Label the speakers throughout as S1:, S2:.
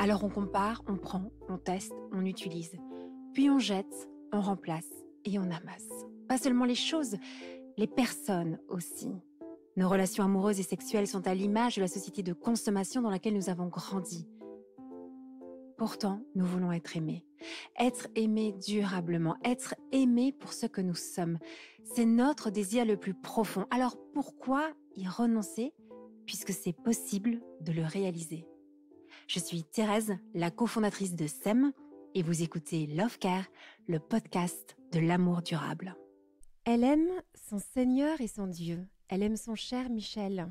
S1: Alors on compare, on prend, on teste, on utilise. Puis on jette, on remplace et on amasse. Pas seulement les choses, les personnes aussi. Nos relations amoureuses et sexuelles sont à l'image de la société de consommation dans laquelle nous avons grandi. Pourtant, nous voulons être aimés. Être aimés durablement, être aimés pour ce que nous sommes. C'est notre désir le plus profond. Alors pourquoi y renoncer puisque c'est possible de le réaliser? Je suis Thérèse, la cofondatrice de SEM, et vous écoutez Love Care, le podcast de l'amour durable. Elle aime son Seigneur et son Dieu. Elle aime son cher Michel.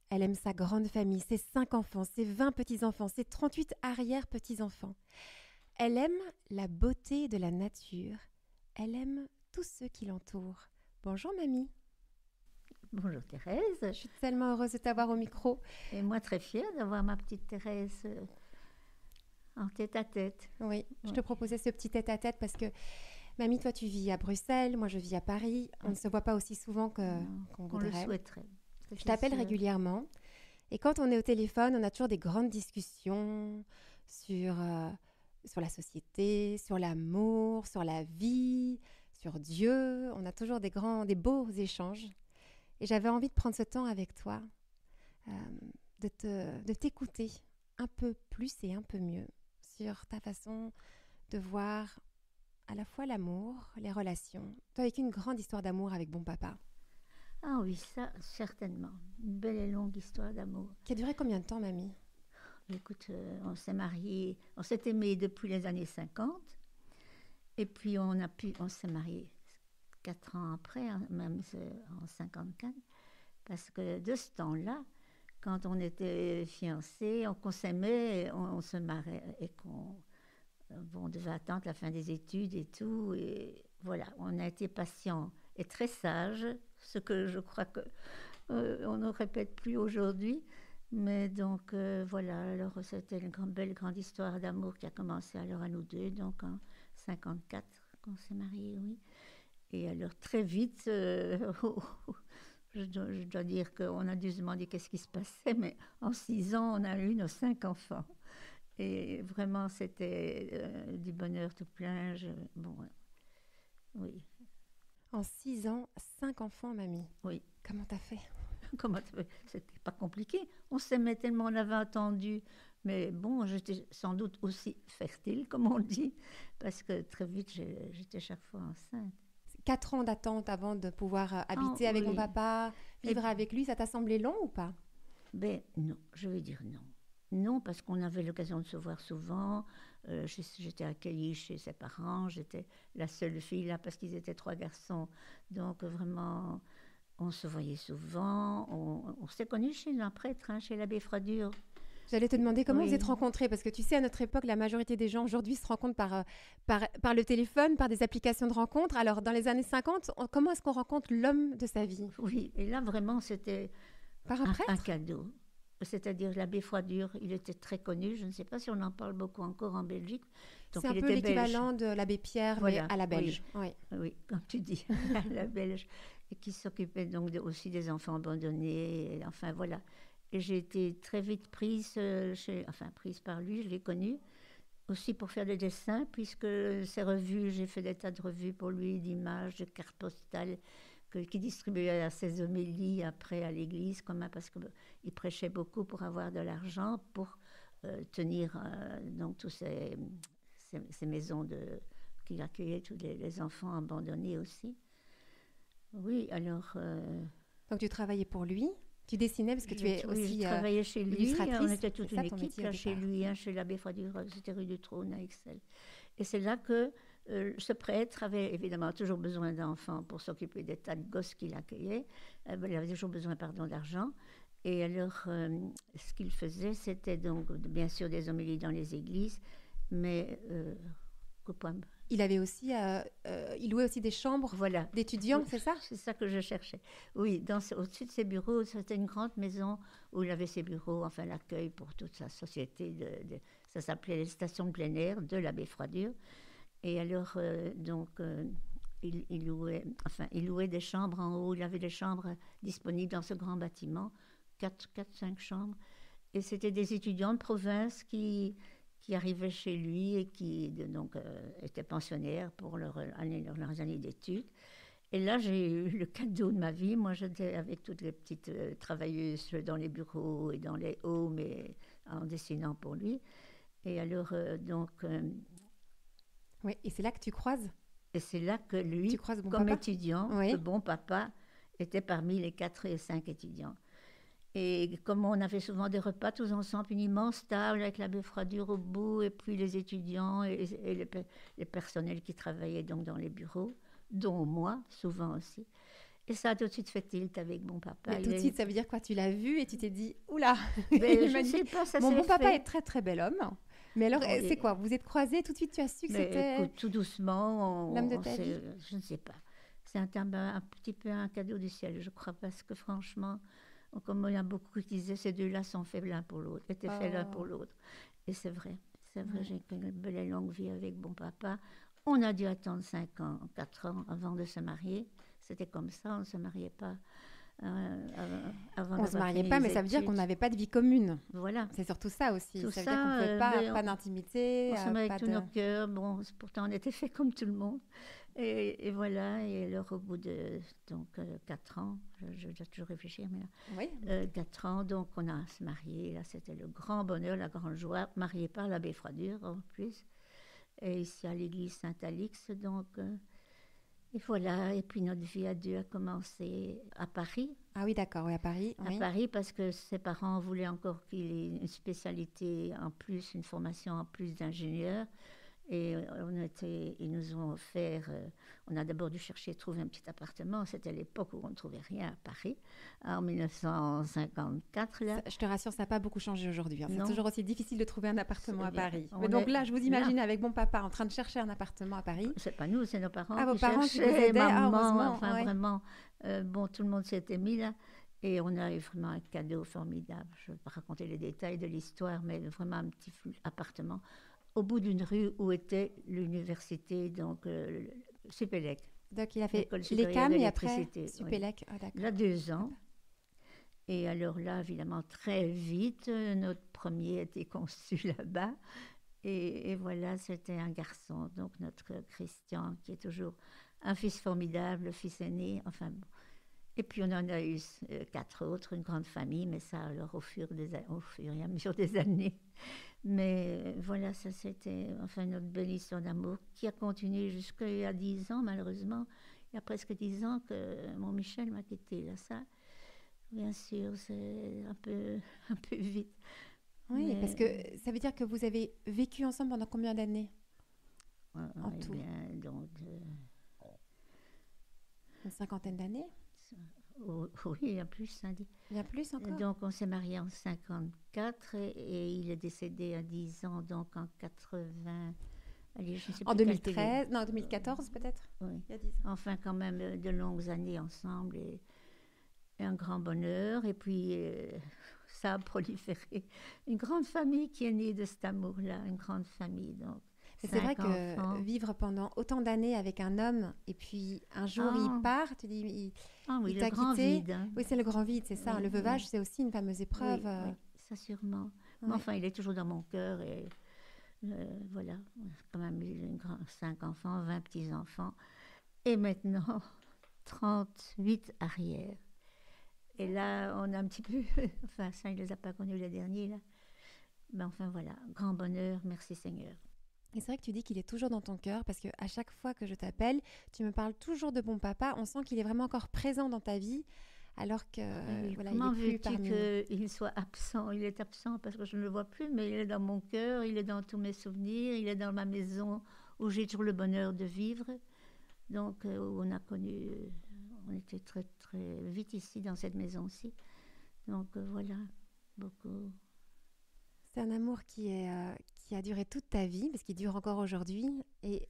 S1: Elle aime sa grande famille, ses 5 enfants, ses 20 petits-enfants, ses 38 arrière-petits-enfants. Elle aime la beauté de la nature. Elle aime tous ceux qui l'entourent. Bonjour mamie.
S2: Bonjour Thérèse.
S1: Je suis tellement heureuse de t'avoir au micro.
S2: Et moi très fière d'avoir ma petite Thérèse en tête-à-tête.
S1: Oui, je te proposais ce petit tête-à-tête parce que mamie, toi tu vis à Bruxelles, moi je vis à Paris. On ne se voit pas aussi souvent qu'on voudrait.
S2: On le souhaiterait.
S1: Je t'appelle régulièrement et quand on est au téléphone, on a toujours des grandes discussions sur la société, sur l'amour, sur la vie, sur Dieu. On a toujours des beaux échanges. Et j'avais envie de prendre ce temps avec toi, de t'écouter un peu plus et un peu mieux sur ta façon de voir à la fois l'amour, les relations. Toi avec une grande histoire d'amour avec bon papa.
S2: Ah oui, ça, certainement. Une belle et longue histoire d'amour.
S1: Qui a duré combien de temps, mamie?
S2: Écoute, on s'est mariés, on s'est aimés depuis les années 50. Et puis on s'est mariés 4 ans après, même en 54. Parce que de ce temps-là, quand on était fiancés, qu'on s'aimait, on se mariait et on devait attendre la fin des études et tout. Et voilà, on a été patients et très sages, ce que je crois que on ne répète plus aujourd'hui. Mais donc voilà, alors c'était une belle grande histoire d'amour qui a commencé alors à nous deux, donc en 54 qu'on s'est mariés, oui. Et alors très vite, je dois dire qu'on a dû se demander qu'est-ce qui se passait, mais en 6 ans, on a eu nos 5 enfants. Et vraiment, c'était du bonheur tout plein. Oui.
S1: En 6 ans, 5 enfants, mamie.
S2: Oui.
S1: Comment t'as fait?
S2: C'était pas compliqué. On s'aimait tellement, on avait attendu. Mais bon, j'étais sans doute aussi fertile, comme on dit, parce que très vite, j'étais chaque fois enceinte.
S1: 4 ans d'attente avant de pouvoir habiter avec mon papa, vivre avec lui, ça t'a semblé long ou pas?
S2: Ben non, je vais dire non. Non, parce qu'on avait l'occasion de se voir souvent. J'étais accueillie chez ses parents, j'étais la seule fille là parce qu'ils étaient 3 garçons. Donc vraiment, on se voyait souvent. On s'est connus chez un prêtre, chez l'abbé Froidure.
S1: J'allais te demander comment vous êtes rencontrés, parce que tu sais, à notre époque, la majorité des gens aujourd'hui se rencontrent par le téléphone, par des applications de rencontres. Alors, dans les années 50, comment est-ce qu'on rencontre l'homme de sa vie?
S2: Oui, et là, vraiment, c'était
S1: par un
S2: cadeau. C'est-à-dire l'abbé Froidure, il était très connu. Je ne sais pas si on en parle beaucoup encore en Belgique.
S1: Donc, c'est un peu l'équivalent de l'abbé Pierre, voilà, mais à la belge.
S2: Oui, comme tu dis, à la belge. Et qui s'occupait donc aussi des enfants abandonnés. Et, enfin, voilà. Et j'ai été très vite prise par lui, je l'ai connu, aussi pour faire des dessins, puisque ses revues, j'ai fait des tas de revues pour lui, d'images, de cartes postales, qui distribuait à ses homélies après à l'église, parce qu'il prêchait beaucoup pour avoir de l'argent, pour tenir donc tous ces maisons qui accueillaient tous les enfants abandonnés aussi. Oui, alors...
S1: Donc tu travaillais pour lui? Tu dessinais parce que tu es aussi
S2: je travaillais chez lui,
S1: illustratrice.
S2: On était toute une équipe là, chez lui, chez l'abbé Froidure, c'était rue du Trône à Ixelles. Et c'est là que ce prêtre avait évidemment toujours besoin d'enfants pour s'occuper des tas de gosses qu'il accueillait. Il avait toujours besoin, d'argent. Et alors, ce qu'il faisait, c'était donc bien sûr des homélies dans les églises, mais...
S1: Il avait aussi, il louait aussi des chambres d'étudiants,
S2: oui,
S1: c'est ça?
S2: C'est ça que je cherchais. Oui, au-dessus de ses bureaux, c'était une grande maison où il avait ses bureaux, enfin l'accueil pour toute sa société. Ça s'appelait les stations de plein air de l'abbé Froidure. Et alors, il louait des chambres en haut. Il avait des chambres disponibles dans ce grand bâtiment, 4-5 chambres. Et c'était des étudiants de province qui qui arrivaient chez lui et qui donc, étaient pensionnaires pour leurs années d'études. Et là, j'ai eu le cadeau de ma vie. Moi, j'étais avec toutes les petites travailleuses dans les bureaux et dans les homes et en dessinant pour lui. Et alors,
S1: Oui, et c'est là que tu croises.
S2: Et c'est là que lui,
S1: Tu croises bon
S2: comme
S1: papa.
S2: étudiant,
S1: Oui.
S2: le bon papa était parmi les 4 et 5 étudiants. Et comme on avait souvent des repas tous ensemble, une immense table avec la beffradure au bout, et puis les étudiants et les personnels qui travaillaient donc dans les bureaux, dont moi, souvent aussi. Et ça a tout de suite fait tilt avec mon papa.
S1: Mais tout de suite, ça veut dire quoi? Tu l'as vu et tu t'es dit, oula,
S2: Mais
S1: il
S2: je
S1: m'a
S2: ne
S1: dit,
S2: sais pas, ça
S1: mon
S2: s'est
S1: bon papa
S2: fait.
S1: est très très bel homme. Mais alors,
S2: Bon,
S1: c'est quoi? Vous êtes croisés, tout de suite tu as su que
S2: Mais
S1: c'était
S2: écoute, tout doucement,
S1: l'homme de ta vie?
S2: je ne sais pas. C'est un petit peu un cadeau du ciel, je crois, parce que franchement, comme il y a beaucoup qui disaient, ces deux-là sont faits l'un pour l'autre, étaient faits l'un pour l'autre. Et c'est vrai,
S1: Ouais.
S2: j'ai eu une belle et longue vie avec bon papa. On a dû attendre 5 ans, 4 ans avant de se marier. C'était comme ça, on ne se mariait pas avant
S1: On se
S2: d'avoir
S1: mariait
S2: fini
S1: pas,
S2: les
S1: mais ça veut dire qu'on
S2: études.
S1: n'avait pas de vie commune.
S2: Voilà.
S1: C'est surtout ça aussi.
S2: Tout
S1: Ça veut dire qu'on ne
S2: ça,
S1: pouvait pas d'intimité,
S2: on s'aimait
S1: pas
S2: avec tous
S1: de...
S2: nos cœurs. Bon, pourtant, on était fait comme tout le monde. Et voilà. Et alors, au bout de 4 ans, je dois toujours réfléchir, mais
S1: Oui.
S2: 4 ans, donc on a se marié. Là, c'était le grand bonheur, la grande joie. Marié par l'abbé Fradure, en plus. Et ici, à l'église Saint-Alix. Donc, et voilà. Et puis, notre vie à deux a commencé à Paris.
S1: Ah oui, d'accord, oui, à Paris.
S2: À
S1: Oui.
S2: Paris, parce que ses parents voulaient encore qu'il ait une spécialité en plus, une formation en plus d'ingénieur. Et ils nous ont offert, on a d'abord dû chercher, trouver un petit appartement. C'était l'époque où on ne trouvait rien à Paris, en 1954. Là.
S1: Je te rassure, ça n'a pas beaucoup changé aujourd'hui. Hein. C'est
S2: Non.
S1: toujours aussi difficile de trouver un appartement
S2: C'est
S1: à
S2: bien.
S1: Paris.
S2: On
S1: Mais donc
S2: est
S1: là, je vous imagine avec mon papa en train de chercher un appartement à Paris.
S2: C'est pas nous, c'est nos parents
S1: Ah, vos
S2: qui
S1: parents qui vous
S2: cherchaient,
S1: aidaient, ah,
S2: maman,
S1: heureusement,
S2: enfin
S1: ouais.
S2: vraiment. Bon, tout le monde s'était mis là. Et on a eu vraiment un cadeau formidable. Je ne vais pas raconter les détails de l'histoire, mais vraiment un petit appartement au bout d'une rue où était l'université, donc Supélec.
S1: Donc il a fait
S2: L'école supérieure
S1: l'ECAM et après
S2: d'électricité, oui.
S1: Supélec. Ah, d'accord.
S2: Là, 2 ans. Et alors là, évidemment, très vite, notre premier a été conçu là-bas. Et voilà, c'était un garçon, donc notre Christian, qui est toujours un fils formidable, le fils aîné. Enfin bon. Et puis on en a eu 4 autres, une grande famille, mais ça alors au fur et à mesure des années. Mais voilà, ça c'était enfin notre belle histoire d'amour qui a continué jusqu'à 10 ans, malheureusement. Il y a presque 10 ans que mon Michel m'a quitté. Là, ça, bien sûr, c'est un peu vite.
S1: Oui,
S2: Mais,
S1: parce que ça veut dire que vous avez vécu ensemble pendant combien d'années en
S2: eh
S1: tout?
S2: bien, donc,
S1: Une 50aine d'années?
S2: oui, il y a plus, ça dit.
S1: Bien plus encore?
S2: Donc, on s'est mariés en 54 et il est décédé à 10 ans, donc en 80. Allez, je ne sais
S1: En
S2: plus quelle était
S1: 2013, non, 2014 peut-être?
S2: oui.
S1: Il y a 10 ans.
S2: Enfin, quand même, de longues années ensemble et un grand bonheur. Et puis, ça a proliféré. Une grande famille qui est née de cet amour-là, une grande famille, donc.
S1: Mais c'est vrai
S2: 5 enfants.
S1: que vivre pendant autant d'années avec un homme et puis un jour il part, tu dis,
S2: Ah oui,
S1: il
S2: le
S1: t'a
S2: grand
S1: quitté.
S2: vide. Hein.
S1: Oui, c'est le grand vide, c'est ça.
S2: Oui,
S1: Le veuvage,
S2: oui.
S1: c'est aussi une fameuse épreuve.
S2: Oui, oui, ça sûrement.
S1: Ouais.
S2: Mais enfin, il est toujours dans mon cœur et voilà. On a quand même eu 5 enfants, 20 petits-enfants. Et maintenant, 38 arrières. Et là, on a un petit peu... Enfin, ça, il ne les a pas connus les derniers, là. Mais enfin, voilà. Grand bonheur, merci Seigneur.
S1: Et c'est vrai que tu dis qu'il est toujours dans ton cœur parce qu'à chaque fois que je t'appelle, tu me parles toujours de bon papa. On sent qu'il est vraiment encore présent dans ta vie alors que
S2: Oui,
S1: voilà,
S2: comment
S1: il est plus
S2: veux-tu
S1: parmi nous.
S2: qu'il soit absent? Il est absent parce que je ne le vois plus, mais il est dans mon cœur, il est dans tous mes souvenirs, il est dans ma maison où j'ai toujours le bonheur de vivre. Donc, où on a connu... on était très, très vite ici, dans cette maison-ci. Donc, voilà, beaucoup...
S1: C'est un amour qui a duré toute ta vie, parce qu'il dure encore aujourd'hui. Et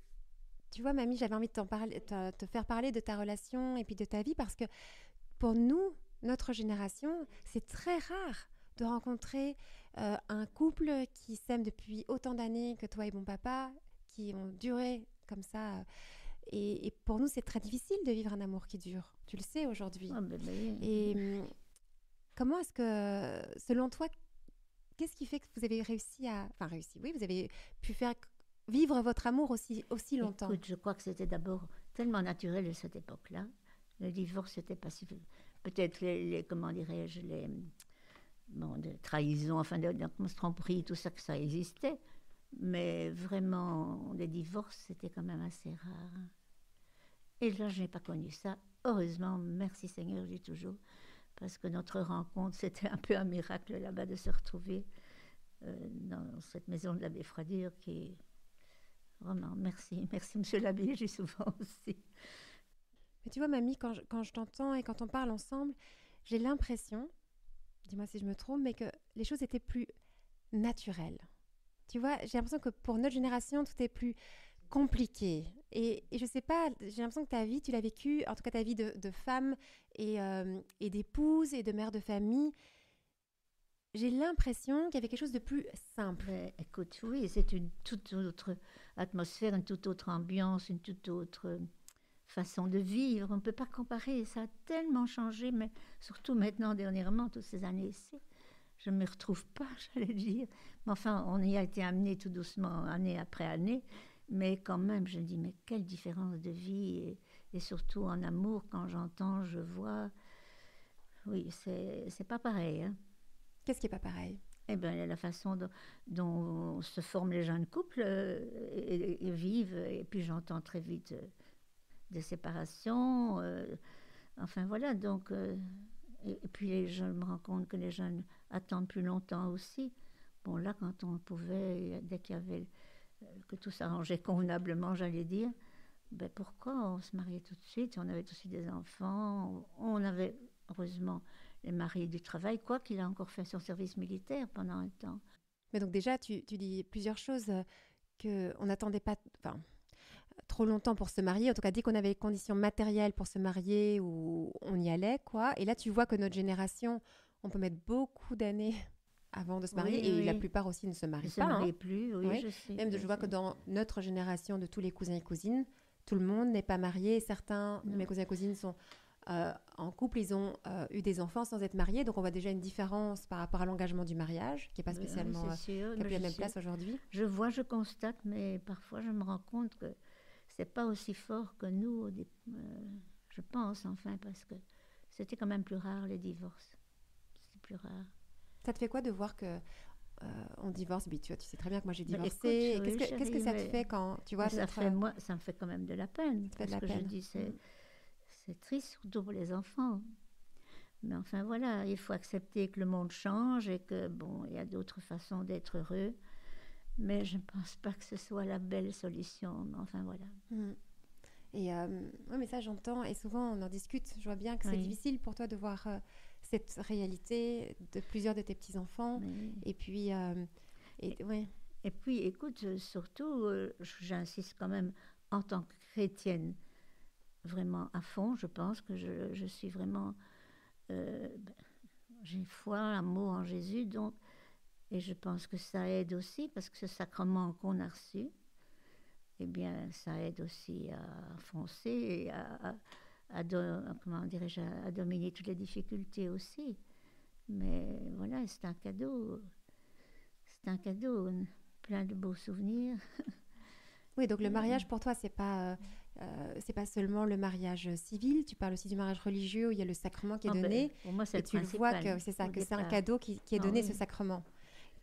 S1: tu vois, mamie, j'avais envie de te faire parler de ta relation et puis de ta vie, parce que pour nous, notre génération, c'est très rare de rencontrer un couple qui s'aime depuis autant d'années que toi et mon papa, qui ont duré comme ça. Et pour nous, c'est très difficile de vivre un amour qui dure. Tu le sais aujourd'hui.
S2: Ah, ben,
S1: Et comment est-ce que, selon toi, qu'est-ce qui fait que vous avez réussi oui, vous avez pu faire vivre votre amour aussi longtemps?
S2: Écoute, je crois que c'était d'abord tellement naturel à cette époque-là. Le divorce, c'était pas si... Peut-être comment dirais-je, de trahison, enfin, de tromperie, tout ça, que ça existait. Mais vraiment, les divorces, c'était quand même assez rare. Et là, je n'ai pas connu ça. Heureusement, merci Seigneur, je dis toujours, parce que notre rencontre, c'était un peu un miracle là-bas de se retrouver dans cette maison de l'abbé Froidure qui est vraiment, merci monsieur l'abbé, j'ai souvent aussi.
S1: Mais tu vois, mamie, quand je t'entends et quand on parle ensemble, j'ai l'impression, dis-moi si je me trompe, mais que les choses étaient plus naturelles. Tu vois, j'ai l'impression que pour notre génération, tout est plus compliqué. Et je sais pas, j'ai l'impression que ta vie, tu l'as vécue, en tout cas ta vie de femme et d'épouse et de mère de famille. J'ai l'impression qu'il y avait quelque chose de plus simple.
S2: Mais, écoute, oui, c'est une toute autre atmosphère, une toute autre ambiance, une toute autre façon de vivre. On ne peut pas comparer. Ça a tellement changé, mais surtout maintenant, dernièrement, toutes ces années-ci. Je ne me retrouve pas, j'allais dire. Mais enfin, on y a été amené tout doucement, année après année. Mais quand même, je me dis, mais quelle différence de vie. Et surtout en amour, quand j'entends, je vois. Oui, c'est pas pareil. Hein.
S1: Qu'est-ce qui n'est pas pareil?
S2: Eh bien, la façon dont se forment les jeunes couples et vivent. Et puis j'entends très vite des séparations. Enfin voilà, donc... et puis je me rends compte que les jeunes attendent plus longtemps aussi. Bon, là, quand on pouvait, dès qu'il y avait... que tout s'arrangeait convenablement, j'allais dire, ben pourquoi on se mariait tout de suite? On avait aussi des enfants. On avait, heureusement, les maris du travail, quoi qu'il a encore fait son service militaire pendant un temps.
S1: Mais donc déjà, tu dis plusieurs choses qu'on n'attendait pas trop longtemps pour se marier. En tout cas, dès qu'on avait les conditions matérielles pour se marier, ou on y allait, quoi. Et là, tu vois que notre génération, on peut mettre beaucoup d'années avant de se marier.
S2: Oui,
S1: Et
S2: oui.
S1: la plupart aussi ne se marient
S2: Ne se
S1: pas.
S2: marie plus, oui,
S1: Oui.
S2: je sais.
S1: Même, je vois que dans notre génération de tous les cousins et cousines, tout le monde n'est pas marié. Certains de mes cousins et cousines sont en couple, ils ont eu des enfants sans être mariés. Donc, on voit déjà une différence par rapport à l'engagement du mariage, qui n'est pas spécialement
S2: qui a
S1: plus la même place aujourd'hui.
S2: Je vois, je constate, mais parfois je me rends compte que c'est pas aussi fort que nous, je pense, enfin, parce que c'était quand même plus rare, les divorces. C'était plus rare.
S1: Ça te fait quoi de voir que on divorce? Tu sais très bien que moi j'ai divorcé.
S2: Écoute, oui,
S1: Qu'est-ce que ça te fait quand tu vois
S2: moi, ça me fait quand même de la peine.
S1: Ça te fait de la peine.
S2: Je dis, c'est triste, surtout pour les enfants. Mais enfin voilà, il faut accepter que le monde change et que bon, il y a d'autres façons d'être heureux. Mais je ne pense pas que ce soit la belle solution. Mais enfin voilà.
S1: Et oui, mais ça j'entends et souvent on en discute. Je vois bien que c'est difficile pour toi de voir cette réalité de plusieurs de tes petits enfants.
S2: Oui.
S1: Et puis
S2: Et puis écoute, surtout, j'insiste quand même en tant que chrétienne vraiment à fond. Je pense que je suis vraiment j'ai foi, amour en Jésus, donc. Et je pense que ça aide aussi, parce que ce sacrement qu'on a reçu, eh bien, ça aide aussi à foncer et à dominer toutes les difficultés aussi. Mais voilà, c'est un cadeau. C'est un cadeau, plein de beaux souvenirs.
S1: Oui, donc le mariage pour toi, c'est pas seulement le mariage civil. Tu parles aussi du mariage religieux où il y a le sacrement qui est donné.
S2: Pour moi, c'est
S1: et
S2: le
S1: tu le vois que c'est ça, que c'est un cadeau qui est donné, ce sacrement.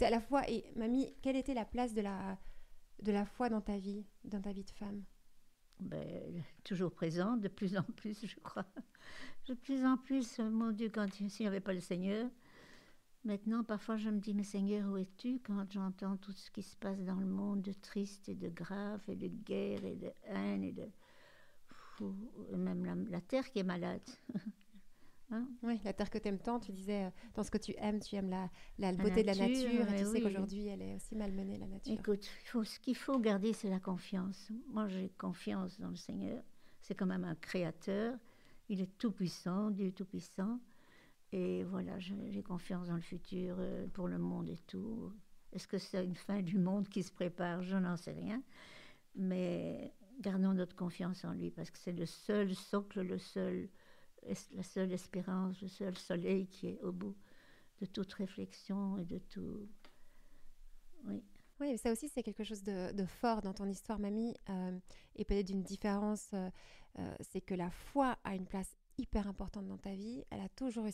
S1: À la fois, et mamie, quelle était la place de la foi dans ta vie de femme?
S2: Toujours présente, de plus en plus, je crois. De plus en plus, mon Dieu, s'il n'y avait pas le Seigneur. Maintenant, parfois, je me dis, mais Seigneur, où es-tu quand j'entends tout ce qui se passe dans le monde de triste et de grave et de guerre et de haine et même la terre qui est malade.
S1: Hein? Oui, la terre que tu aimes tant, tu disais, dans ce que tu aimes la beauté de la nature, et tu sais qu'aujourd'hui, elle est aussi malmenée, la nature.
S2: Écoute, ce qu'il faut garder, c'est la confiance. Moi, j'ai confiance dans le Seigneur. C'est quand même un créateur. Il est tout-puissant, Dieu tout-puissant. Et voilà, j'ai confiance dans le futur pour le monde et tout. Est-ce que c'est une fin du monde qui se prépare? Je n'en sais rien. Mais gardons notre confiance en lui, parce que c'est le seul socle, la seule espérance, le seul soleil qui est au bout de toute réflexion et de tout. Oui.
S1: Oui, ça aussi, c'est quelque chose de fort dans ton histoire, mamie, et peut-être d'une différence, c'est que la foi a une place hyper importante dans ta vie. Elle a toujours eu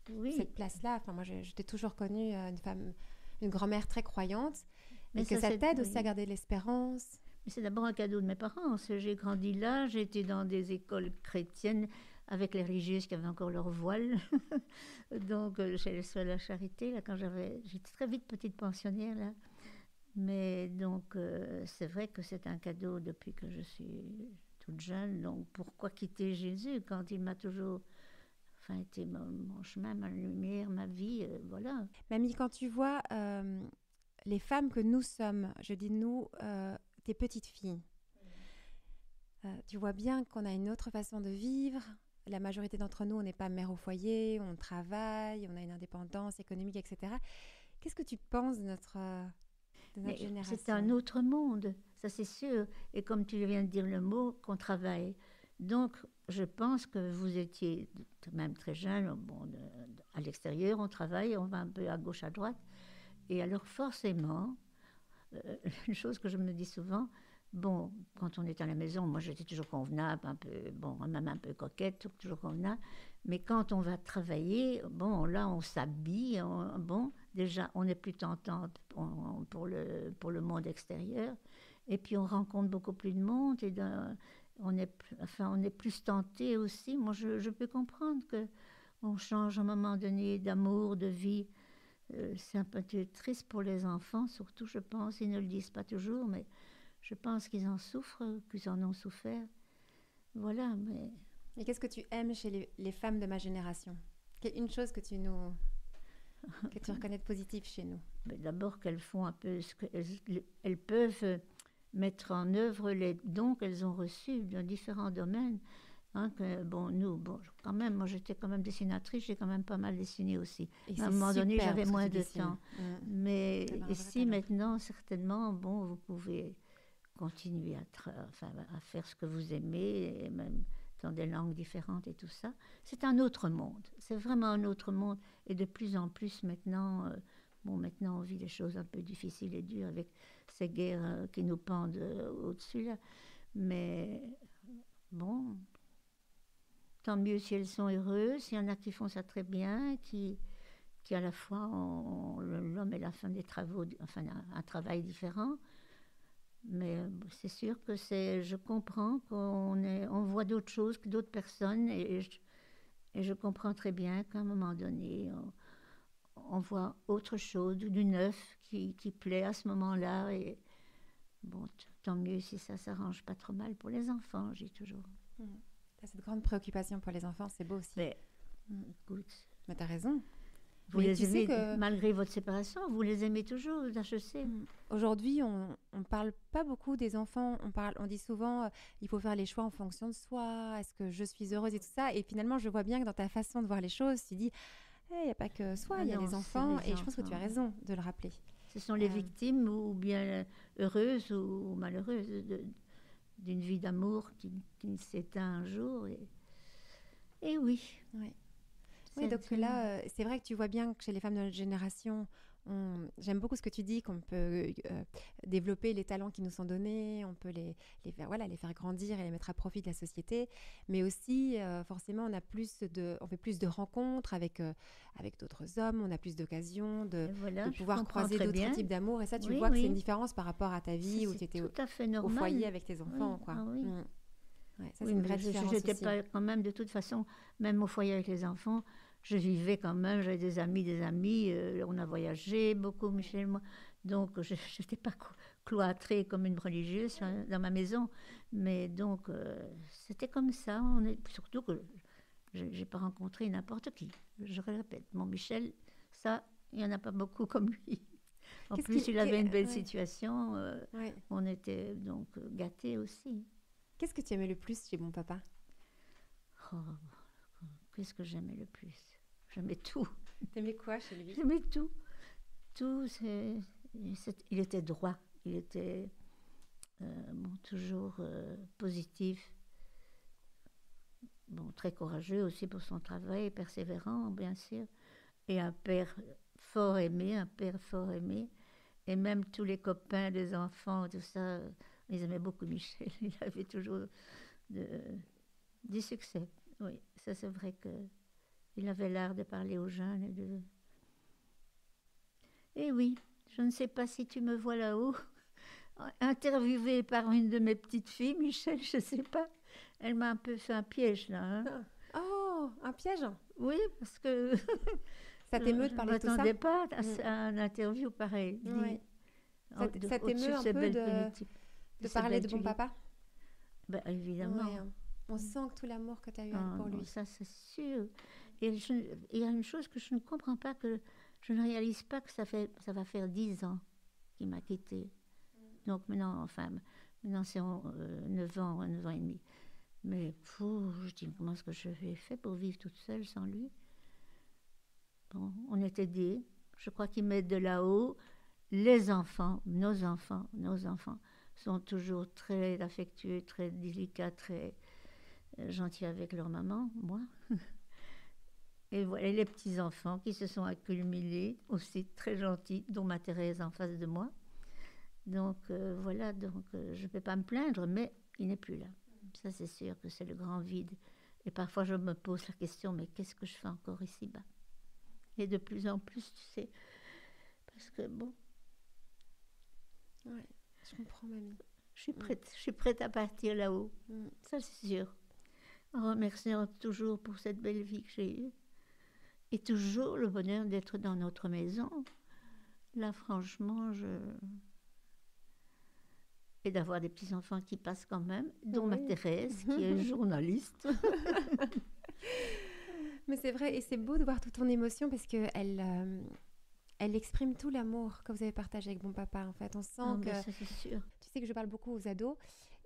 S2: Oui,
S1: cette place-là. Enfin, moi, je t'ai toujours connue une femme, une grand-mère très croyante,
S2: mais
S1: et que ça
S2: c'est,
S1: t'aide aussi à
S2: oui.
S1: garder de l'espérance.
S2: Mais c'est d'abord un cadeau de mes parents. J'ai grandi là, j'ai été dans des écoles chrétiennes avec les religieuses qui avaient encore leur voile. Donc, j'allais sur la charité, là, j'étais très vite petite pensionnaire, là. Mais donc, c'est vrai que c'est un cadeau depuis que je suis toute jeune. Donc, pourquoi quitter Jésus quand il m'a toujours, enfin, été mon chemin, ma lumière, ma vie, voilà.
S1: Mamie, quand tu vois les femmes que nous sommes, je dis nous, tes petites filles, tu vois bien qu'on a une autre façon de vivre. La majorité d'entre nous, on n'est pas mère au foyer, on travaille, on a une indépendance économique, etc. Qu'est-ce que tu penses de notre
S2: Mais
S1: génération?
S2: c'est un autre monde, ça c'est sûr. Et comme tu viens de dire le mot, qu'on travaille. Donc, je pense que vous étiez même très jeune, bon, à l'extérieur, on travaille, on va un peu à gauche, à droite. Et alors, forcément, une chose que je me dis souvent, bon, quand on est à la maison, moi j'étais toujours convenable, un peu, bon, même un peu coquette, toujours convenable. Mais quand on va travailler, bon, là on s'habille, bon, déjà on est plus tentante pour le monde extérieur. Et puis on rencontre beaucoup plus de monde et on est plus tenté aussi. Moi je peux comprendre que on change à un moment donné d'amour, de vie. C'est un peu triste pour les enfants, surtout, je pense. Ils ne le disent pas toujours, mais je pense qu'ils en souffrent, qu'ils en ont souffert. Voilà, mais...
S1: Et qu'est-ce que tu aimes chez les femmes de ma génération? Une chose que tu reconnais de positif chez nous?
S2: mais d'abord qu'elles font un peu ce qu'elles peuvent mettre en œuvre les dons qu'elles ont reçus dans différents domaines. Hein, bon, nous, bon, quand même, moi j'étais quand même dessinatrice, j'ai quand même pas mal dessiné aussi.
S1: Et
S2: À un
S1: c'est
S2: moment donné,
S1: superbe
S2: j'avais
S1: ce que
S2: moins
S1: tu
S2: de
S1: dessines.
S2: temps.
S1: Tu
S2: Mais
S1: as un vrai
S2: ici,
S1: talent.
S2: maintenant, certainement, bon, vous pouvez continuer à faire ce que vous aimez, et même dans des langues différentes et tout ça. C'est un autre monde. C'est vraiment un autre monde. Et de plus en plus maintenant, bon, maintenant on vit des choses un peu difficiles et dures avec ces guerres qui nous pendent au-dessus là. Mais bon, tant mieux si elles sont heureuses. Il y en a qui font ça très bien, qui à la fois l'homme et la femme des travaux, enfin un travail différent. Mais c'est sûr que je comprends on voit d'autres choses que d'autres personnes et je comprends très bien qu'à un moment donné, on voit autre chose, du neuf qui plaît à ce moment-là. Et bon, tant mieux si ça s'arrange pas trop mal pour les enfants, j'ai toujours.
S1: Tu as cette grande préoccupation pour les enfants, c'est beau aussi.
S2: Mais écoute,
S1: Mais tu as raison.
S2: vous
S1: Mais
S2: les
S1: tu sais
S2: aimez,
S1: que
S2: malgré votre séparation, vous les aimez toujours, là, je sais.
S1: aujourd'hui, on parle pas beaucoup des enfants. On dit souvent, il faut faire les choix en fonction de soi. Est-ce que je suis heureuse et tout ça? Et finalement, je vois bien que dans ta façon de voir les choses, tu dis, il n'y a pas que soi,
S2: Ah
S1: il y a
S2: non,
S1: les
S2: c'est
S1: enfants.
S2: les
S1: Et je pense que tu as
S2: enfants.
S1: raison de le rappeler.
S2: Ce sont les
S1: Euh,
S2: victimes ou bien heureuses ou malheureuses d'une vie d'amour qui s'éteint un jour. Et oui.
S1: Ouais. Oui, donc là, c'est vrai que tu vois bien que chez les femmes de notre génération, j'aime beaucoup ce que tu dis, qu'on peut développer les talents qui nous sont donnés, on peut les faire, voilà, les faire grandir et les mettre à profit de la société. Mais aussi, forcément, on fait plus de rencontres avec d'autres hommes, on a plus d'occasions
S2: Et voilà,
S1: de
S2: je
S1: pouvoir
S2: comprends
S1: croiser
S2: très
S1: d'autres
S2: bien.
S1: types d'amour. Et ça, tu
S2: Oui,
S1: vois que c'est une
S2: oui.
S1: différence par rapport à ta vie où
S2: C'est
S1: tu étais
S2: tout à fait
S1: au
S2: normal.
S1: foyer avec tes enfants,
S2: Oui,
S1: quoi.
S2: ah oui.
S1: Ouais, ça,
S2: Oui,
S1: c'est une
S2: mais
S1: vraie
S2: je
S1: différence
S2: n'étais
S1: aussi.
S2: pas quand même, de toute façon, même au foyer avec les enfants, je vivais quand même, j'avais des amis, on a voyagé beaucoup, Michel et moi, donc je n'étais pas cloîtrée comme une religieuse dans ma maison, mais donc c'était comme ça, surtout que je n'ai pas rencontré n'importe qui, je répète, mon Michel, ça, il n'y en a pas beaucoup comme lui. En
S1: Qu'est-ce
S2: plus,
S1: qui,
S2: il avait une belle
S1: ouais,
S2: situation,
S1: ouais.
S2: on était donc gâtés aussi.
S1: Qu'est-ce que tu aimais le plus chez mon papa?
S2: Oh, qu'est-ce que j'aimais le plus? J'aimais tout.
S1: T'aimais quoi chez lui?
S2: J'aimais tout. Tout, il était droit. Il était bon, toujours positif. Bon, très courageux aussi pour son travail, persévérant, bien sûr. et un père fort aimé, un père fort aimé. Et même tous les copains des enfants, tout ça, ils aimaient beaucoup Michel. Il avait toujours de- du succès. Oui, ça c'est vrai qu'il avait l'art de parler aux jeunes. Et oui, je ne sais pas si tu me vois là-haut, interviewée par une de mes petites filles, Michel, je ne sais pas. Elle m'a un peu fait un piège là, hein.
S1: Ah. Oh, un piège.
S2: Oui, parce que
S1: Ça t'émeut de
S2: je ne
S1: parler de tout ça?
S2: m'attendais pas
S1: Mm.
S2: à une interview pareille.
S1: Oui. Ça
S2: Au-dessus
S1: t'émeut
S2: de
S1: un
S2: ces
S1: peu
S2: belles
S1: de
S2: ces
S1: parler
S2: belles
S1: de bon
S2: tulipes.
S1: papa?
S2: Ben,
S1: Ouais,
S2: évidemment.
S1: hein. On sent que tout l'amour que tu as eu
S2: Ah,
S1: pour
S2: non,
S1: lui.
S2: ça c'est sûr. Et il y a une chose que je ne comprends pas, que je ne réalise pas que ça va faire 10 ans qu'il m'a quittée. Donc maintenant, enfin, maintenant c'est 9 ans, 9 ans et demi. Mais fou, je dis, comment est-ce que je vais faire pour vivre toute seule sans lui? Bon, on est aidés. Je crois qu'ils mettent de là-haut. Les nos enfants sont toujours très affectueux, très délicats, très gentils avec leur maman, moi. Et voilà les petits-enfants qui se sont accumulés, aussi très gentils, dont ma Thérèse en face de moi. Donc voilà, donc je ne peux pas me plaindre, mais il n'est plus là. Ça, c'est sûr que c'est le grand vide. Et parfois, je me pose la question, mais qu'est-ce que je fais encore ici-bas? Et de plus en plus, tu sais, parce que bon,
S1: Ouais, je comprends, mamie.
S2: je suis prête à partir là-haut.
S1: Mm.
S2: Ça, c'est sûr. En remerciant toujours pour cette belle vie que j'ai eue. Et toujours le bonheur d'être dans notre maison. Là, franchement, et d'avoir des petits-enfants qui passent quand même, dont ma
S1: Oui.
S2: Thérèse, qui est journaliste.
S1: Mais c'est vrai, et c'est beau de voir toute ton émotion parce que elle exprime tout l'amour que vous avez partagé avec bon papa. En fait, on sent
S2: Ah,
S1: que
S2: ben ça, c'est sûr.
S1: tu sais que je parle beaucoup aux ados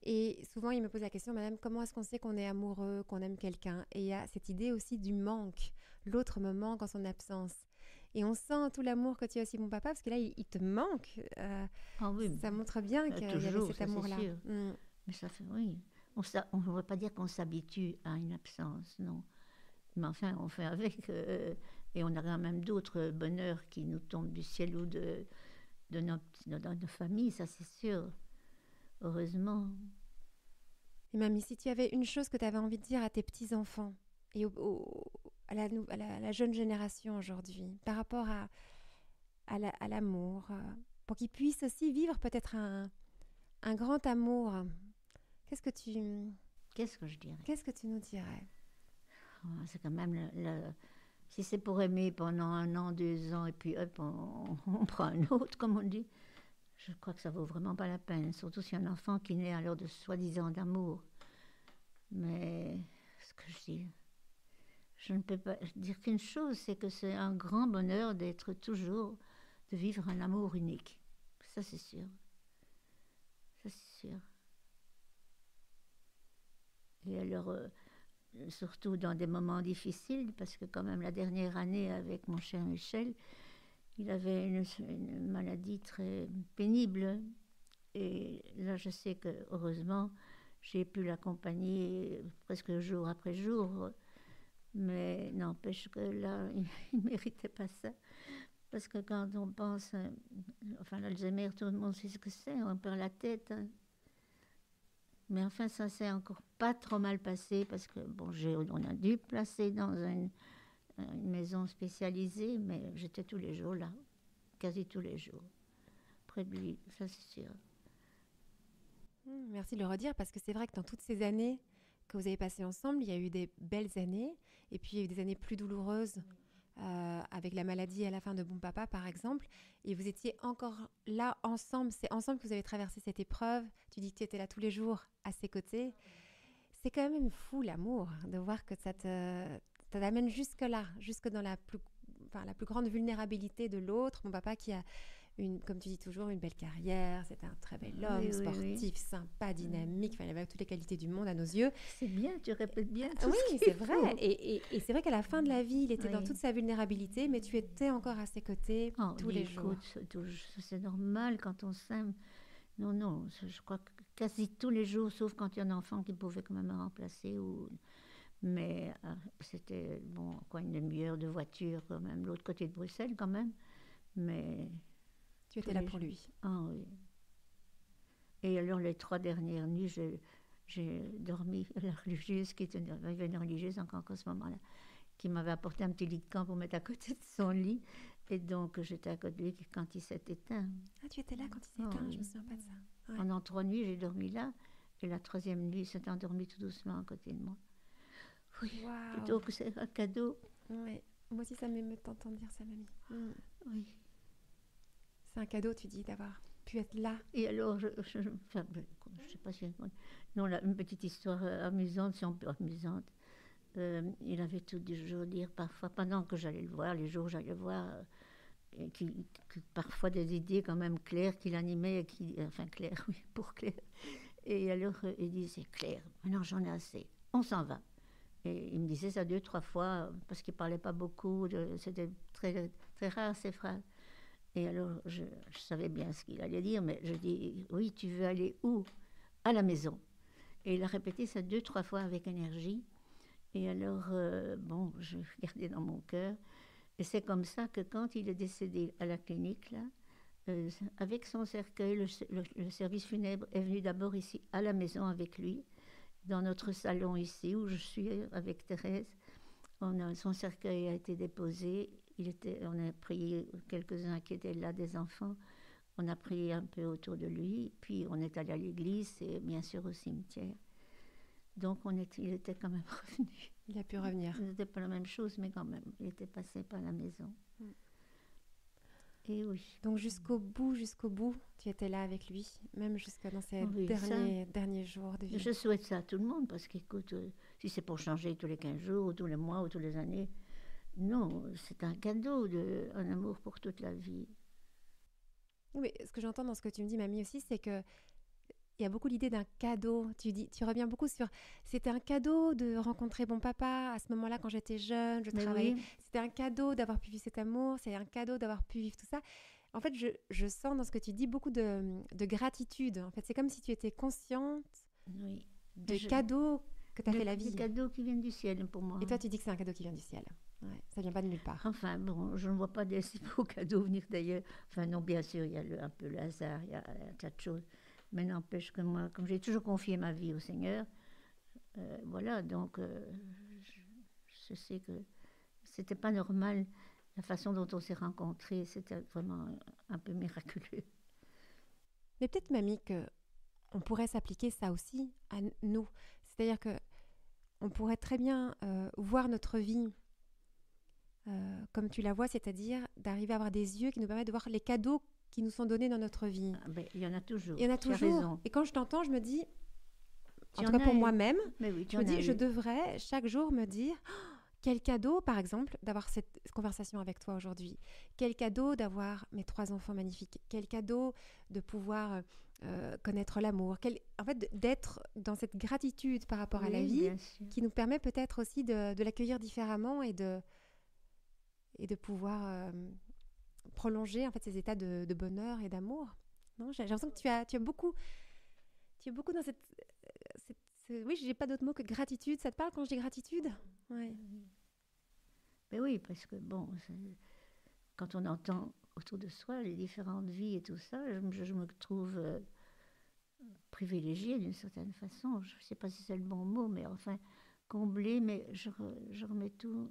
S1: et souvent ils me posent la question, Madame, comment est-ce qu'on sait qu'on est amoureux, qu'on aime quelqu'un? Et il y a cette idée aussi du manque. L'autre me manque en son absence. Et on sent tout l'amour que tu as aussi bon papa parce que là, il te manque.
S2: Ah oui,
S1: Ça montre bien qu'il y avait
S2: toujours,
S1: cet
S2: ça c'est
S1: amour-là.
S2: sûr.
S1: Mm.
S2: Mais ça fait, oui. On ne va pas dire qu'on s'habitue à une absence, non. Mais enfin, on fait avec. Et on a quand même d'autres bonheurs qui nous tombent du ciel ou de nos familles, ça c'est sûr. Heureusement.
S1: Et mamie, si tu avais une chose que tu avais envie de dire à tes petits-enfants et à la jeune génération aujourd'hui, par rapport à l'amour, pour qu'ils puissent aussi vivre peut-être un grand amour, qu'est-ce que
S2: Qu'est-ce que je dirais?
S1: qu'est-ce que tu nous dirais?
S2: C'est quand même si c'est pour aimer pendant 1 an, 2 ans, et puis hop, on prend un autre, comme on dit, je crois que ça vaut vraiment pas la peine. Surtout si un enfant qui naît alors de soi-disant d'amour. Mais ce que je dis, je ne peux pas dire qu'une chose, c'est que c'est un grand bonheur d'être toujours, de vivre un amour unique. Ça, c'est sûr. Ça, c'est sûr. Et alors, surtout dans des moments difficiles, parce que quand même la dernière année avec mon cher Michel, il avait une maladie très pénible. Et là, je sais que heureusement, j'ai pu l'accompagner presque jour après jour. Mais n'empêche que là, il ne méritait pas ça. Parce que quand on pense, enfin l'Alzheimer, tout le monde sait ce que c'est, on perd la tête, hein. Mais enfin, ça s'est encore pas trop mal passé parce que, bon, on a dû placer dans une maison spécialisée, mais j'étais tous les jours là, quasi tous les jours, près de lui, ça c'est sûr.
S1: Merci de le redire parce que c'est vrai que dans toutes ces années que vous avez passées ensemble, il y a eu des belles années et puis il y a eu des années plus douloureuses avec la maladie à la fin de bon papa par exemple et vous étiez encore là ensemble, c'est ensemble que vous avez traversé cette épreuve, tu dis que tu étais là tous les jours à ses côtés. C'est quand même fou l'amour de voir que ça t'amène jusque là, jusque dans la plus grande vulnérabilité de l'autre, mon papa qui a comme tu dis toujours, une belle carrière, c'était un très bel homme,
S2: Oui, oui,
S1: sportif,
S2: oui.
S1: sympa, dynamique, enfin, il avait toutes les qualités du monde à nos yeux.
S2: C'est bien, tu répètes bien tout
S1: Oui,
S2: ce qu'il
S1: c'est vrai.
S2: faut.
S1: Et c'est vrai qu'à la fin de la vie, il était dans
S2: Oui.
S1: toute sa vulnérabilité, mais tu étais encore à ses côtés
S2: Oh,
S1: tous
S2: oui,
S1: les jours.
S2: écoute, c'est normal quand on s'aime. Non, non, je crois que quasi tous les jours, sauf quand il y a un enfant qui pouvait quand même me remplacer. Mais c'était, bon, quoi, une demi-heure de voiture, quand même, l'autre côté de Bruxelles, quand même. Mais...
S1: Tu étais là pour lui.
S2: Ah oui. Et alors, les 3 dernières nuits, j'ai dormi. La religieuse, qui était une religieuse encore à ce moment-là, qui m'avait apporté un petit lit de camp pour mettre à côté de son lit. Et donc, j'étais à côté de lui quand il s'est éteint.
S1: Ah, tu étais là quand il s'est éteint?
S2: Oui.
S1: Je me souviens pas de ça. Ouais.
S2: Pendant 3 nuits, j'ai dormi là. Et la 3e nuit, il s'est endormi tout doucement à côté de moi. Oui,
S1: Waouh.
S2: plutôt que c'est un cadeau.
S1: Ouais. Moi aussi, ça m'émeut de t'entendre dire ça, mamie.
S2: Oui.
S1: C'est un cadeau, tu dis, d'avoir pu être là.
S2: Et alors, je sais pas si... Non, là, une petite histoire amusante, si on peut... Amusante. Il avait toujours dire parfois, pendant que j'allais le voir, les jours où j'allais le voir, parfois des idées quand même claires qu'il animait, enfin claires, oui, pour Claire. Et alors, il disait, Claire, maintenant j'en ai assez, on s'en va. Et il me disait ça 2, 3 fois, parce qu'il ne parlait pas beaucoup, c'était très, très rare ces phrases. Et alors, je savais bien ce qu'il allait dire, mais je dis, oui, tu veux aller où? À la maison. Et il a répété ça 2, 3 fois avec énergie. Et alors, bon, je regardais dans mon cœur. Et c'est comme ça que quand il est décédé à la clinique, là, avec son cercueil, le service funèbre est venu d'abord ici, à la maison avec lui, dans notre salon ici, où je suis avec Thérèse. Son cercueil a été déposé. On a prié, quelques-uns qui étaient là, des enfants. On a prié un peu autour de lui. Puis on est allé à l'église et bien sûr au cimetière. Donc il était quand même revenu.
S1: Il a pu revenir.
S2: C'était pas la même chose, mais quand même, il était passé par la maison. Et oui.
S1: Donc jusqu'au bout, tu étais là avec lui, même jusqu'à dans ces derniers jours de vie.
S2: Je souhaite ça à tout le monde, parce qu'écoute, si c'est pour changer tous les 15 jours, ou tous les mois, ou tous les années, non, c'est un cadeau, un amour pour toute la vie.
S1: Oui, ce que j'entends dans ce que tu me dis, mamie, aussi, c'est que il y a beaucoup l'idée d'un cadeau. Tu reviens beaucoup sur... C'était un cadeau de rencontrer mon papa à ce moment-là quand j'étais jeune, je travaillais. Oui. C'était un cadeau d'avoir pu vivre cet amour, c'est un cadeau d'avoir pu vivre tout ça. En fait, je sens dans ce que tu dis beaucoup de gratitude. En fait, c'est comme si tu étais consciente des cadeaux que t'a fait la vie.
S2: Des cadeaux qui viennent du ciel pour moi.
S1: Et toi, tu dis que c'est un cadeau qui vient du ciel. Ouais, ça vient pas de nulle part.
S2: Enfin, bon, je ne vois pas des si beaux cadeaux venir d'ailleurs. Enfin, non, bien sûr, il y a un peu le hasard, il y a un tas de choses. Mais n'empêche que moi, comme j'ai toujours confié ma vie au Seigneur, voilà, donc je sais que c'était pas normal la façon dont on s'est rencontrés, c'était vraiment un peu miraculeux.
S1: Mais peut-être, mamie, qu'on pourrait s'appliquer ça aussi à nous. C'est-à-dire qu'on pourrait très bien voir notre vie comme tu la vois, c'est-à-dire d'arriver à avoir des yeux qui nous permettent de voir les cadeaux qui nous sont donnés dans notre vie.
S2: Ah ben, il y en a toujours.
S1: Il y en a toujours.
S2: Tu as raison.
S1: Et quand je t'entends, je me dis, en tout cas pour moi-même,
S2: oui,
S1: je me dis, je devrais chaque jour me dire, quel cadeau, par exemple, d'avoir cette conversation avec toi aujourd'hui. Quel cadeau d'avoir mes 3 enfants magnifiques. Quel cadeau de pouvoir connaître l'amour. En fait, d'être dans cette gratitude par rapport à la vie qui nous permet peut-être aussi de l'accueillir différemment et de pouvoir... prolonger en fait ces états de bonheur et d'amour. Non, j'ai l'impression que tu as beaucoup dans cette oui, j'ai pas d'autre mot que gratitude. Ça te parle quand je dis gratitude? Ouais.
S2: Mais oui, parce que bon, quand on entend autour de soi les différentes vies et tout ça, je me trouve privilégiée d'une certaine façon. Je ne sais pas si c'est le bon mot, mais enfin comblée. Mais je remets tout.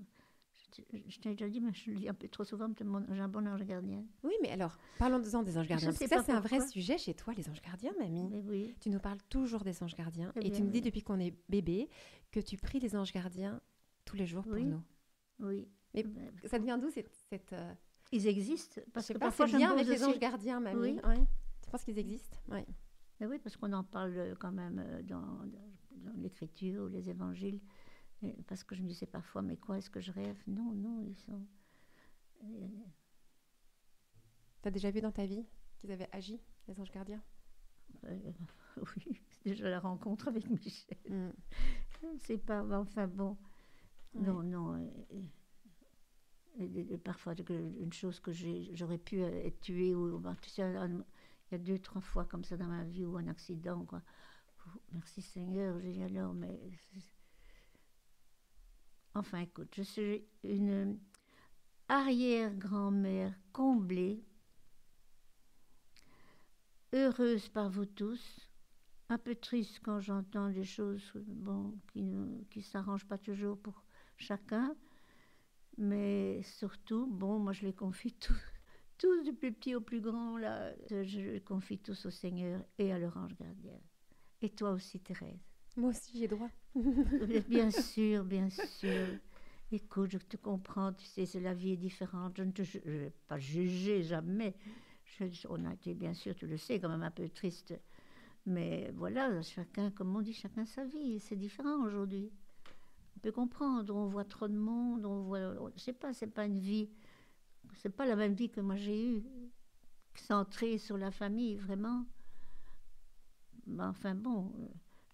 S2: Je t'ai déjà dit, mais je le dis un peu trop souvent, j'ai un bon ange gardien.
S1: Oui, mais alors, parlons-en des anges gardiens. Parce que ça, c'est un vrai sujet chez toi, les anges gardiens, mamie.
S2: Mais oui.
S1: Tu nous parles toujours des anges gardiens. Et tu me dis, depuis qu'on est bébé, que tu pries les anges gardiens tous les jours pour nous.
S2: Oui.
S1: Mais ça vient d'où cette
S2: Ils existent. Parce que
S1: parfois, c'est bien avec les anges gardiens, mamie.
S2: Oui.
S1: Ouais. Tu penses qu'ils existent? Oui.
S2: Mais oui, parce qu'on en parle quand même dans l'écriture ou les évangiles. Parce que je me disais parfois, mais quoi, est-ce que je rêve? Non, ils sont...
S1: T'as déjà vu dans ta vie qu'ils avaient agi, les anges gardiens?
S2: Oui, c'est déjà la rencontre avec Michel. C'est pas... Enfin bon, non. Et parfois, une chose que j'aurais pu être tuée, ou tu sais, il y a 2, 3 fois comme ça dans ma vie, ou un accident, quoi. Merci Seigneur, j'ai dit alors, mais... Enfin, écoute, je suis une arrière-grand-mère comblée, heureuse par vous tous, un peu triste quand j'entends des choses bon, qui ne s'arrangent pas toujours pour chacun, mais surtout, bon, moi je les confie tous du plus petit au plus grand, là, je les confie tous au Seigneur et à leur ange gardien. Et toi aussi, Thérèse.
S1: Moi aussi, j'ai droit.
S2: Bien sûr, bien sûr. Écoute, je te comprends, tu sais, la vie est différente. Je ne vais pas juger, jamais. On a été, bien sûr, tu le sais, quand même un peu triste. Mais voilà, chacun, comme on dit, chacun sa vie. C'est différent aujourd'hui. On peut comprendre, on voit trop de monde, je sais pas, c'est pas une vie, c'est pas la même vie que moi j'ai eue, centrée sur la famille, vraiment. Mais enfin bon,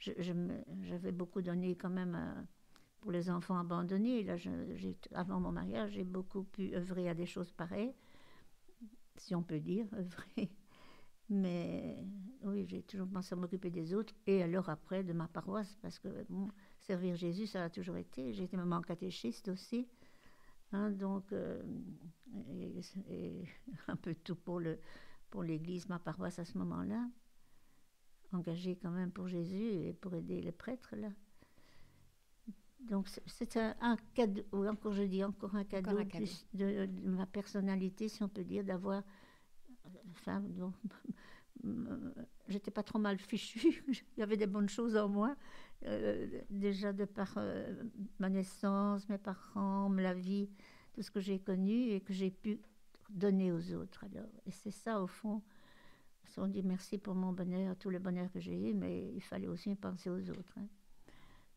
S2: j'avais beaucoup donné quand même pour les enfants abandonnés. Là, avant mon mariage, j'ai beaucoup pu œuvrer à des choses pareilles, si on peut dire, œuvrer. Mais oui, j'ai toujours pensé à m'occuper des autres. Et alors après, de ma paroisse, parce que bon, servir Jésus, ça a toujours été. J'ai été maman catéchiste aussi. Hein, donc, et un peu tout pour l'église, ma paroisse à ce moment-là. Engagée quand même pour Jésus et pour aider les prêtres, là. Donc, c'est un cadeau, ou encore je dis, encore un cadeau, de ma personnalité, si on peut dire, d'avoir... Enfin, donc, j'étais pas trop mal fichue, il y avait des bonnes choses en moi, déjà de par ma naissance, mes parents, la vie, tout ce que j'ai connu et que j'ai pu donner aux autres. Alors. Et c'est ça, au fond, on dit merci pour mon bonheur, tout le bonheur que j'ai eu, mais il fallait aussi penser aux autres. Hein.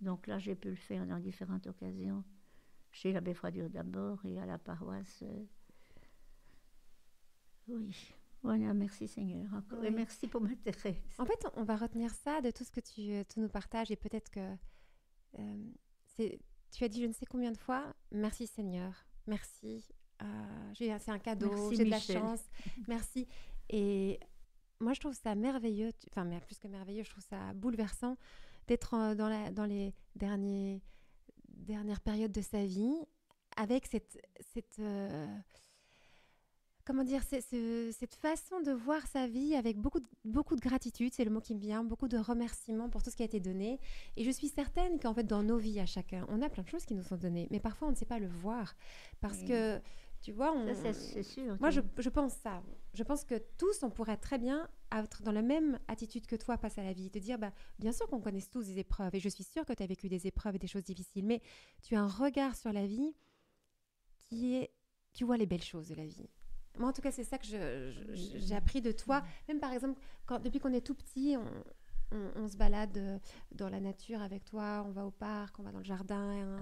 S2: Donc là, j'ai pu le faire dans différentes occasions, chez l'abbé Froidure d'abord et à la paroisse. Oui. Voilà, merci Seigneur encore. Oui. Et merci pour ma Thérèse.
S1: En fait, on va retenir ça de tout ce que tu nous partages et peut-être que tu as dit je ne sais combien de fois, merci Seigneur, merci, c'est un cadeau,
S2: merci,
S1: j'ai
S2: Michel.
S1: De la chance, merci. Et moi, je trouve ça merveilleux, enfin, mais plus que merveilleux, je trouve ça bouleversant d'être dans les dernières périodes de sa vie avec cette comment dire, cette façon de voir sa vie avec beaucoup de gratitude, c'est le mot qui me vient, beaucoup de remerciements pour tout ce qui a été donné. Et je suis certaine qu'en fait, dans nos vies à chacun, on a plein de choses qui nous sont données, mais parfois on ne sait pas le voir. Parce que, tu vois,
S2: ça, c'est sûr.
S1: Moi, je pense ça. Je pense que tous, on pourrait très bien être dans la même attitude que toi face à la vie. Te dire, bien sûr qu'on connaisse tous des épreuves, et je suis sûre que tu as vécu des épreuves et des choses difficiles, mais tu as un regard sur la vie qui est... Tu vois les belles choses de la vie. Moi, en tout cas, c'est ça que j'ai appris de toi. Même par exemple, depuis qu'on est tout petit, on se balade dans la nature avec toi, on va au parc, on va dans le jardin,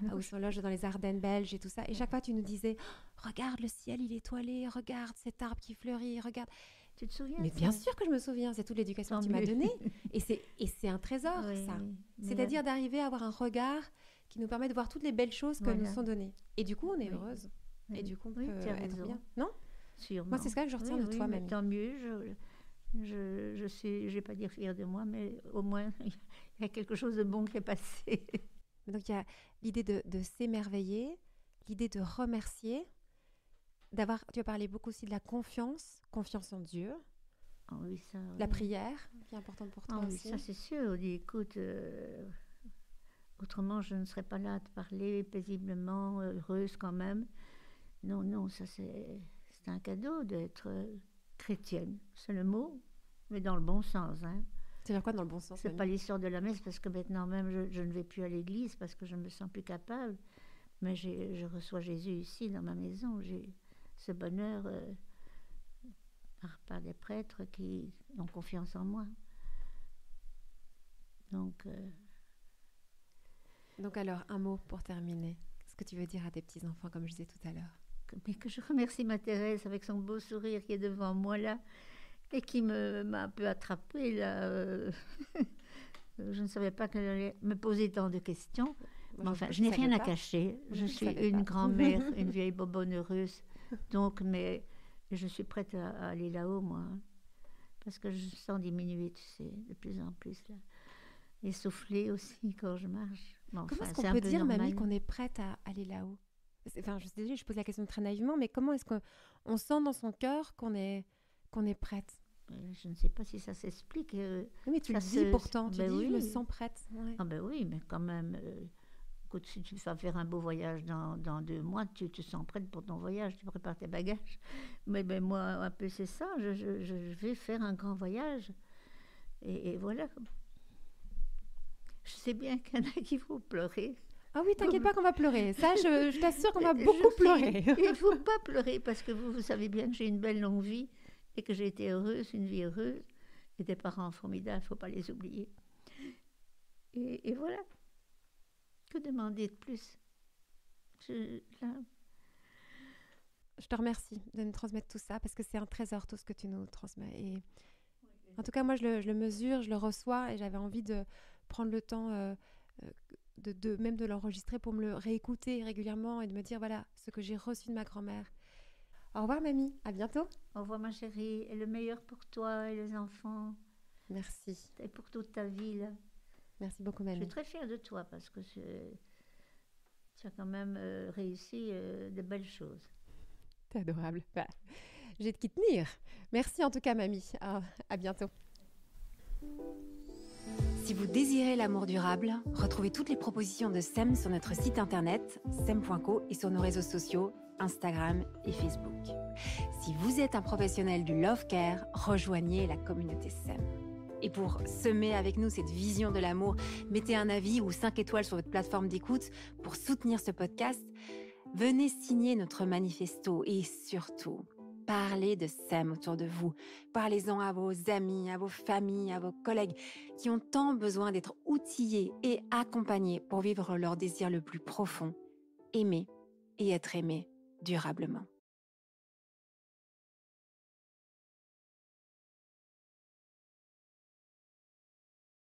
S1: à Ousson-Loge, dans les Ardennes belges et tout ça. Et chaque fois, tu nous disais, regarde le ciel, il est étoilé, regarde cet arbre qui fleurit, regarde.
S2: Tu te souviens?
S1: Mais bien sûr que je me souviens, c'est toute l'éducation que tu m'as donnée. Et c'est un trésor, oui, ça. Oui. C'est-à-dire d'arriver à avoir un regard qui nous permet de voir toutes les belles choses que nous sont données. Et du coup, on est heureuse. Et du coup, on peut être bien. Non?
S2: Sûrement.
S1: Moi, c'est ça que je retiens de toi, mamie.
S2: Tant mieux. Je suis, je vais pas dire fière de moi, mais au moins, il y a quelque chose de bon qui est passé.
S1: Donc, il y a l'idée de s'émerveiller, l'idée de remercier, d'avoir... Tu as parlé beaucoup aussi de la confiance en Dieu.
S2: Oh oui, ça, oui.
S1: La prière, qui est importante pour toi aussi.
S2: Oui, ça, c'est sûr. On dit, écoute... autrement, je ne serais pas là à te parler paisiblement, heureuse quand même. Non, ça c'est un cadeau d'être chrétienne. C'est le mot, mais dans le bon sens. Hein.
S1: C'est-à-dire quoi dans le bon sens?
S2: C'est pas l'histoire de la messe, parce que maintenant même, je ne vais plus à l'église, parce que je ne me sens plus capable. Mais je reçois Jésus ici, dans ma maison. J'ai ce bonheur par des prêtres qui ont confiance en moi. Donc
S1: alors, un mot pour terminer. Qu'est-ce que tu veux dire à tes petits-enfants, comme je disais tout à l'heure?
S2: Mais que je remercie ma Thérèse avec son beau sourire qui est devant moi là et qui m'a un peu attrapée là. Je ne savais pas qu'elle allait me poser tant de questions. Mais enfin, je n'ai rien à cacher. Je suis une grand-mère, une vieille bobonne heureuse. Donc, mais je suis prête à aller là-haut, moi. Hein, parce que je sens diminuer, tu sais, de plus en plus là. Et souffler aussi quand je marche. Bon,
S1: Comment est-ce
S2: c'est
S1: qu'on
S2: un
S1: peut
S2: peu
S1: dire, mamie,
S2: normal.
S1: qu'on est prête à aller là-haut? Enfin, désolée, je pose la question très naïvement, mais comment est-ce qu'on sent dans son cœur qu'on est prête?
S2: Je ne sais pas si ça s'explique.
S1: Oui, mais tu
S2: Ça
S1: le dis pourtant, tu
S2: ben
S1: dis, je me
S2: oui.
S1: sens prête. Ouais.
S2: Ah ben oui, mais quand même, écoute, si tu vas faire un beau voyage dans 2 mois, tu te sens prête pour ton voyage, tu prépares tes bagages. Mais ben moi, un peu c'est ça, je vais faire un grand voyage. Et voilà. Je sais bien qu'il y en a qui vont pleurer.
S1: Ah oui, t'inquiète
S2: Comme
S1: pas qu'on va pleurer. Ça, je t'assure qu'on va
S2: je
S1: beaucoup
S2: sais,
S1: pleurer.
S2: il ne faut pas pleurer parce que vous savez bien que j'ai une belle longue vie et que j'ai été heureuse, une vie heureuse, et des parents formidables, il ne faut pas les oublier. Et voilà, que demander de plus? Là,
S1: Je te remercie de me transmettre tout ça parce que c'est un trésor, tout ce que tu nous transmets. Et en tout cas, moi, je le mesure, je le reçois et j'avais envie de prendre le temps même de l'enregistrer pour me le réécouter régulièrement et de me dire, voilà, ce que j'ai reçu de ma grand-mère. Au revoir, mamie. À bientôt.
S2: au revoir ma chérie, et le meilleur pour toi et les enfants,
S1: Merci.
S2: et pour toute ta vie. Là.
S1: Merci beaucoup,
S2: Je suis
S1: mamie.
S2: très fière de toi parce que tu as quand même réussi de belles choses.
S1: T'es adorable. Bah, j'ai de qui tenir. Merci en tout cas, mamie. À bientôt. Si vous désirez l'amour durable, retrouvez toutes les propositions de SEM sur notre site internet sem.co et sur nos réseaux sociaux Instagram et Facebook. Si vous êtes un professionnel du Love Care, rejoignez la communauté SEM. Et pour semer avec nous cette vision de l'amour, mettez un avis ou 5 étoiles sur votre plateforme d'écoute pour soutenir ce podcast. Venez signer notre manifesto et surtout, parlez de SEM autour de vous. Parlez-en à vos amis, à vos familles, à vos collègues qui ont tant besoin d'être outillés et accompagnés pour vivre leur désir le plus profond, aimer et être aimé durablement.